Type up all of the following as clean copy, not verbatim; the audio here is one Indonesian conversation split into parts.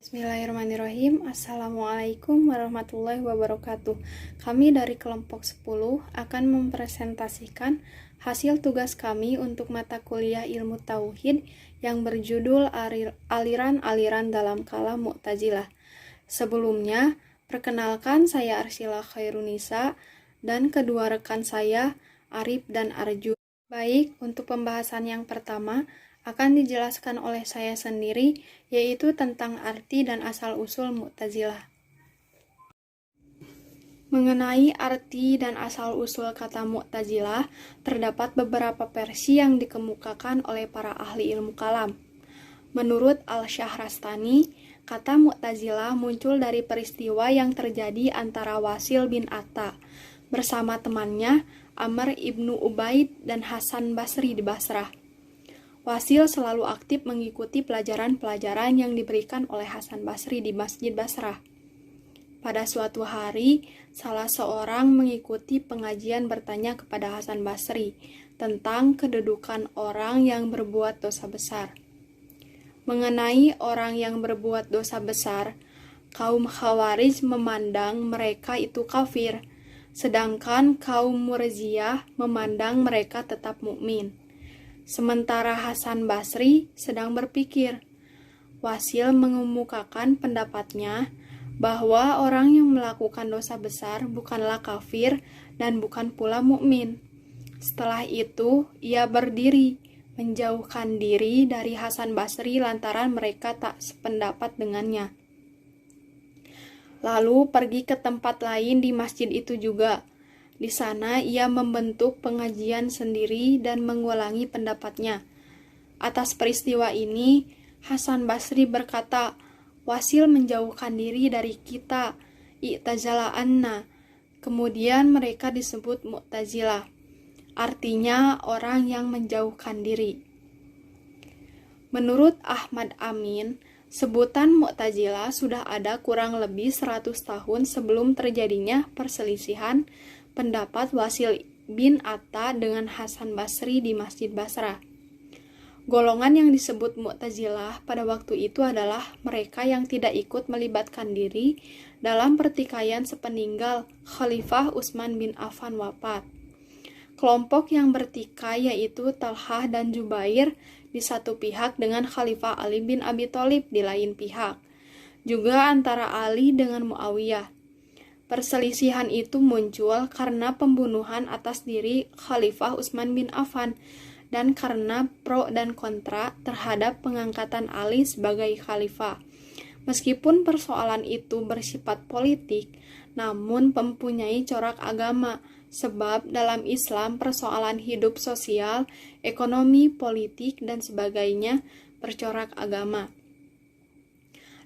Bismillahirrahmanirrahim. Assalamualaikum warahmatullahi wabarakatuh. Kami dari kelompok 10 akan mempresentasikan hasil tugas kami untuk mata kuliah ilmu tauhid yang berjudul aliran-aliran dalam kalam Mu'tazilah. Sebelumnya, perkenalkan saya Arsila Khairunisa dan kedua rekan saya Arif dan Arju. Baik, untuk pembahasan yang pertama akan dijelaskan oleh saya sendiri, yaitu tentang arti dan asal-usul Mu'tazilah. Mengenai arti dan asal-usul kata Mu'tazilah, terdapat beberapa versi yang dikemukakan oleh para ahli ilmu kalam. Menurut Al-Syahrastani, kata Mu'tazilah muncul dari peristiwa yang terjadi antara Wasil bin Atta bersama temannya Amr ibnu Ubaid dan Hasan Basri di Basrah. Wasil selalu aktif mengikuti pelajaran-pelajaran yang diberikan oleh Hasan Basri di Masjid Basrah. Pada suatu hari, salah seorang mengikuti pengajian bertanya kepada Hasan Basri tentang kedudukan orang yang berbuat dosa besar. Mengenai orang yang berbuat dosa besar, kaum Khawarij memandang mereka itu kafir, sedangkan kaum Mu'tazilah memandang mereka tetap mukmin. Sementara Hasan Basri sedang berpikir. Wasil mengemukakan pendapatnya bahwa orang yang melakukan dosa besar bukanlah kafir dan bukan pula mukmin. Setelah itu, ia berdiri, menjauhkan diri dari Hasan Basri lantaran mereka tak sependapat dengannya. Lalu pergi ke tempat lain di masjid itu juga. Di sana ia membentuk pengajian sendiri dan mengulangi pendapatnya. Atas peristiwa ini, Hasan Basri berkata, Wasil menjauhkan diri dari kita, i'tazala anna. Kemudian mereka disebut Mu'tazilah. Artinya orang yang menjauhkan diri. Menurut Ahmad Amin, sebutan Mu'tazilah sudah ada kurang lebih 100 tahun sebelum terjadinya perselisihan pendapat Wasil bin Atta dengan Hasan Basri di Masjid Basrah. Golongan yang disebut Mu'tazilah pada waktu itu adalah mereka yang tidak ikut melibatkan diri dalam pertikaian sepeninggal Khalifah Utsman bin Affan wafat. Kelompok yang bertikai yaitu Talhah dan Jubair di satu pihak dengan Khalifah Ali bin Abi Thalib di lain pihak. Juga antara Ali dengan Muawiyah. Perselisihan itu muncul karena pembunuhan atas diri Khalifah Utsman bin Affan dan karena pro dan kontra terhadap pengangkatan Ali sebagai khalifah. Meskipun persoalan itu bersifat politik, namun mempunyai corak agama, sebab dalam Islam persoalan hidup sosial, ekonomi, politik, dan sebagainya bercorak agama.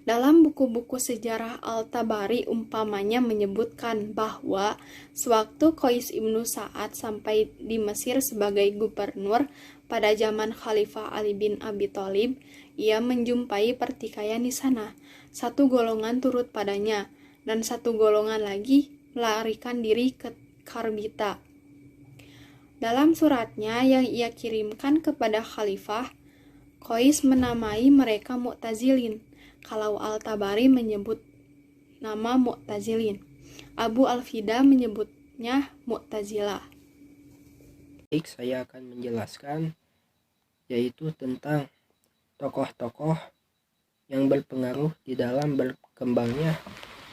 Dalam buku-buku sejarah Al-Tabari umpamanya menyebutkan bahwa sewaktu Qais ibnu Sa'ad sampai di Mesir sebagai gubernur pada zaman Khalifah Ali bin Abi Thalib, ia menjumpai pertikaian di sana. Satu golongan turut padanya, dan satu golongan lagi melarikan diri ke Karbita. Dalam suratnya yang ia kirimkan kepada Khalifah, Qais menamai mereka Mu'tazilin. Kalau Al-Tabari menyebut nama Mu'tazilin, Abu Al-Fida menyebutnya Mu'tazilah. Baik, saya akan menjelaskan yaitu tentang tokoh-tokoh yang berpengaruh di dalam berkembangnya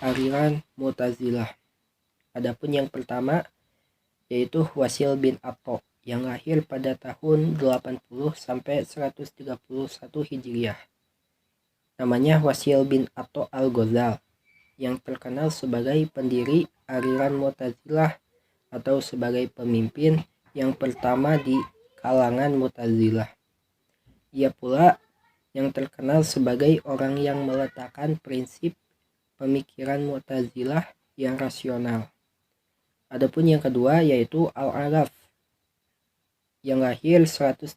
aliran Mu'tazilah. Adapun yang pertama yaitu Wasil bin Atta yang lahir pada tahun 80 sampai 131 Hijriah. Namanya Wasil bin Atta al-Ghazal yang terkenal sebagai pendiri aliran Mu'tazilah atau sebagai pemimpin yang pertama di kalangan Mu'tazilah. Ia pula yang terkenal sebagai orang yang meletakkan prinsip pemikiran Mu'tazilah yang rasional. Adapun yang kedua yaitu Al-A'raf yang lahir 135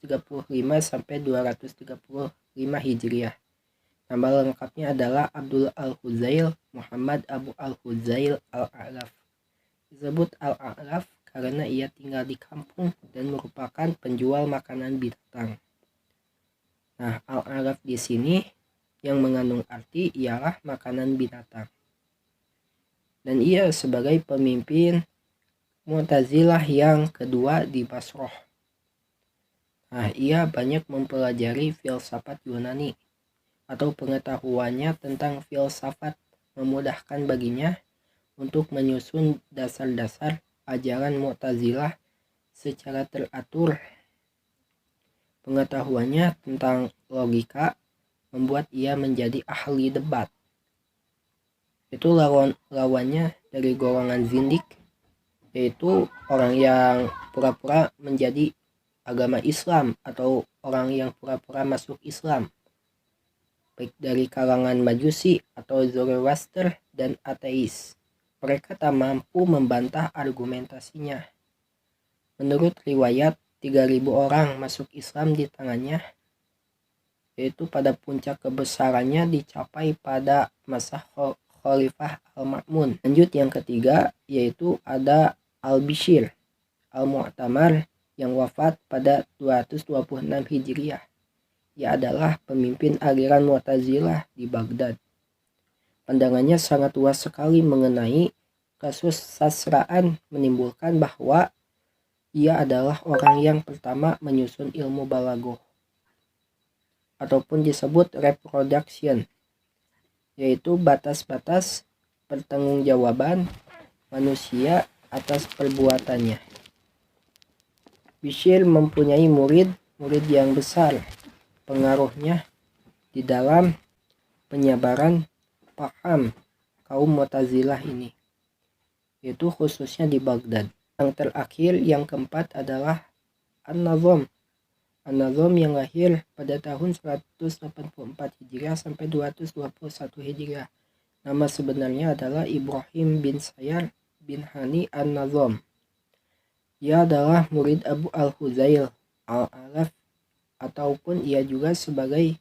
sampai 235 Hijriah. Nama lengkapnya adalah Abdul Al-Huzail Muhammad Abu Al-Huzail Al-A'raf. Disebut Al-A'raf karena ia tinggal di kampung dan merupakan penjual makanan binatang. Nah, Al-A'raf di sini yang mengandung arti ialah makanan binatang. Dan ia sebagai pemimpin Mu'tazilah yang kedua di Basroh. Nah, ia banyak mempelajari filsafat Yunani atau pengetahuannya tentang filsafat memudahkan baginya untuk menyusun dasar-dasar ajaran Mu'tazilah secara teratur. Pengetahuannya tentang logika membuat ia menjadi ahli debat. Itu lawannya dari golongan zindik, yaitu orang yang pura-pura menjadi agama Islam atau orang yang pura-pura masuk Islam, baik dari kalangan Majusi atau Zoroaster dan ateis. Mereka tak mampu membantah argumentasinya. Menurut riwayat, 3.000 orang masuk Islam di tangannya, yaitu pada puncak kebesarannya dicapai pada masa Khalifah Al-Ma'mun. Lanjut yang ketiga, yaitu ada Al-Bishir Al-Mu'tamar yang wafat pada 226 Hijriah. Ia adalah pemimpin aliran Mu'tazilah di Baghdad. Pandangannya sangat luas sekali mengenai kasus sastraan, menimbulkan bahwa ia adalah orang yang pertama menyusun ilmu balaghah ataupun disebut reproduction, yaitu batas-batas pertanggungjawaban manusia atas perbuatannya. Bishir mempunyai murid yang besar. Pengaruhnya di dalam penyebaran paham kaum Mu'tazilah ini, yaitu khususnya di Baghdad. Yang terakhir, yang keempat adalah An-Nazom. An-Nazom yang lahir pada tahun 184 Hijriah sampai 221 Hijriah. Nama sebenarnya adalah Ibrahim bin Sayyar bin Hani An-Nazom. Ia adalah murid Abu Al-Huzail Al-Alaf, ataupun ia juga sebagai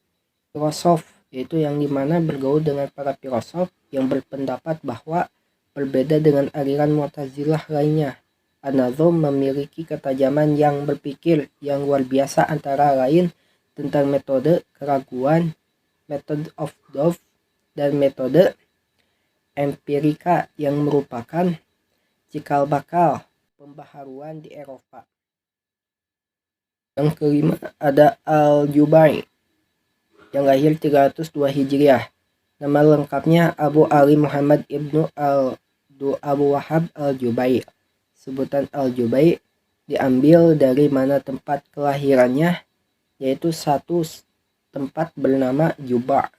filosof, yaitu yang dimana bergaul dengan para filosof yang berpendapat bahwa berbeda dengan aliran Mu'tazilah lainnya. An-Nazom memiliki ketajaman yang berpikir yang luar biasa, antara lain tentang metode keraguan, method of doubt, dan metode empirika yang merupakan cikal bakal pembaharuan di Eropa. Yang kelima ada Al-Jubai yang lahir 302 Hijriah. Nama lengkapnya Abu Ali Muhammad Ibnu Abu Wahab Al-Jubai. Sebutan Al-Jubai diambil dari mana tempat kelahirannya, yaitu satu tempat bernama Juba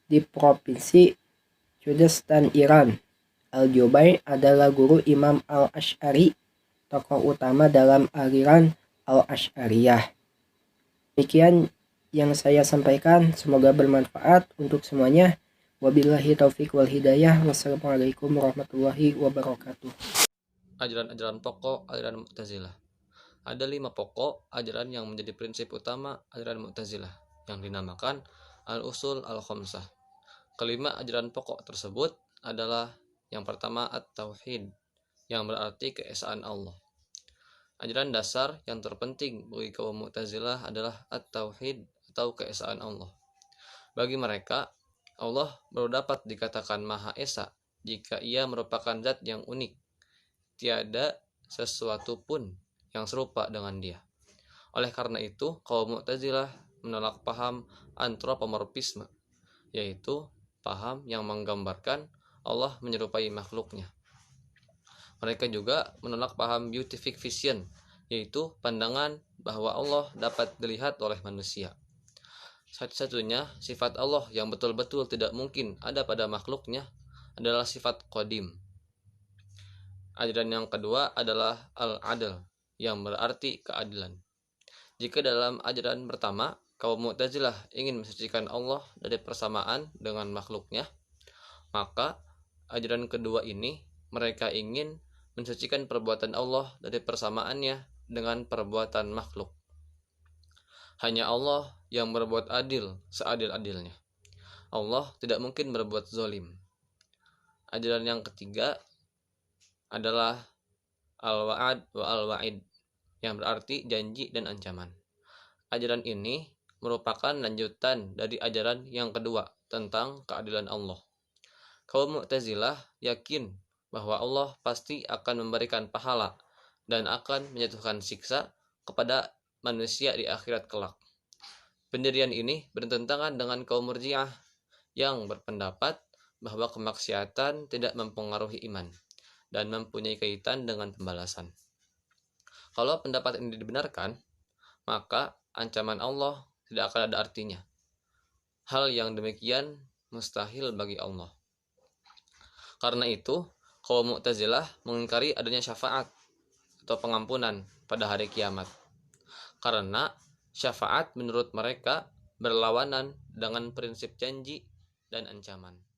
di provinsi Kurdistan, Iran. Al-Jubai adalah guru Imam Al-Asy'ari, tokoh utama dalam aliran Al-Asy'ariyah. Demikian yang saya sampaikan, semoga bermanfaat untuk semuanya. Wabillahi taufik wal hidayah. Wassalamualaikum warahmatullahi wabarakatuh. Ajaran-ajaran pokok aliran Mu'tazilah. Ada 5 pokok ajaran yang menjadi prinsip utama ajaran Mu'tazilah yang dinamakan Al-Usul Al-Khamsah. Kelima ajaran pokok tersebut adalah yang pertama At-Tauhid, yang berarti keesaan Allah. Ajaran dasar yang terpenting bagi kaum Mu'tazilah adalah At-Tauhid atau keesaan Allah. Bagi mereka, Allah baru dapat dikatakan Maha Esa jika ia merupakan zat yang unik. Tiada sesuatu pun yang serupa dengan dia. Oleh karena itu, kaum Mu'tazilah menolak paham antropomorfisme, yaitu paham yang menggambarkan Allah menyerupai makhluknya. Mereka juga menolak paham beatific vision, yaitu pandangan bahwa Allah dapat dilihat oleh manusia. Satu-satunya sifat Allah yang betul-betul tidak mungkin ada pada makhluknya adalah sifat qadim. Ajaran yang kedua adalah Al-Adl, yang berarti keadilan. Jika dalam ajaran pertama, kaum Mu'tazilah ingin mensucikan Allah dari persamaan dengan makhluknya, maka ajaran kedua ini mereka ingin mensucikan perbuatan Allah dari persamaannya dengan perbuatan makhluk. Hanya Allah yang berbuat adil seadil-adilnya. Allah tidak mungkin berbuat zalim. Ajaran yang ketiga adalah Al-Wa'ad wa Al-Wa'id, yang berarti janji dan ancaman. Ajaran ini merupakan lanjutan dari ajaran yang kedua tentang keadilan Allah. Kaum Mu'tazilah yakin bahwa Allah pasti akan memberikan pahala dan akan menjatuhkan siksa kepada manusia di akhirat kelak. Pendirian ini bertentangan dengan kaum Murji'ah yang berpendapat bahwa kemaksiatan tidak mempengaruhi iman dan mempunyai kaitan dengan pembalasan. Kalau pendapat ini dibenarkan, maka ancaman Allah tidak akan ada artinya. Hal yang demikian mustahil bagi Allah. Karena itu, kaum Mu'tazilah mengingkari adanya syafaat atau pengampunan pada hari kiamat. Karena syafaat menurut mereka berlawanan dengan prinsip janji dan ancaman.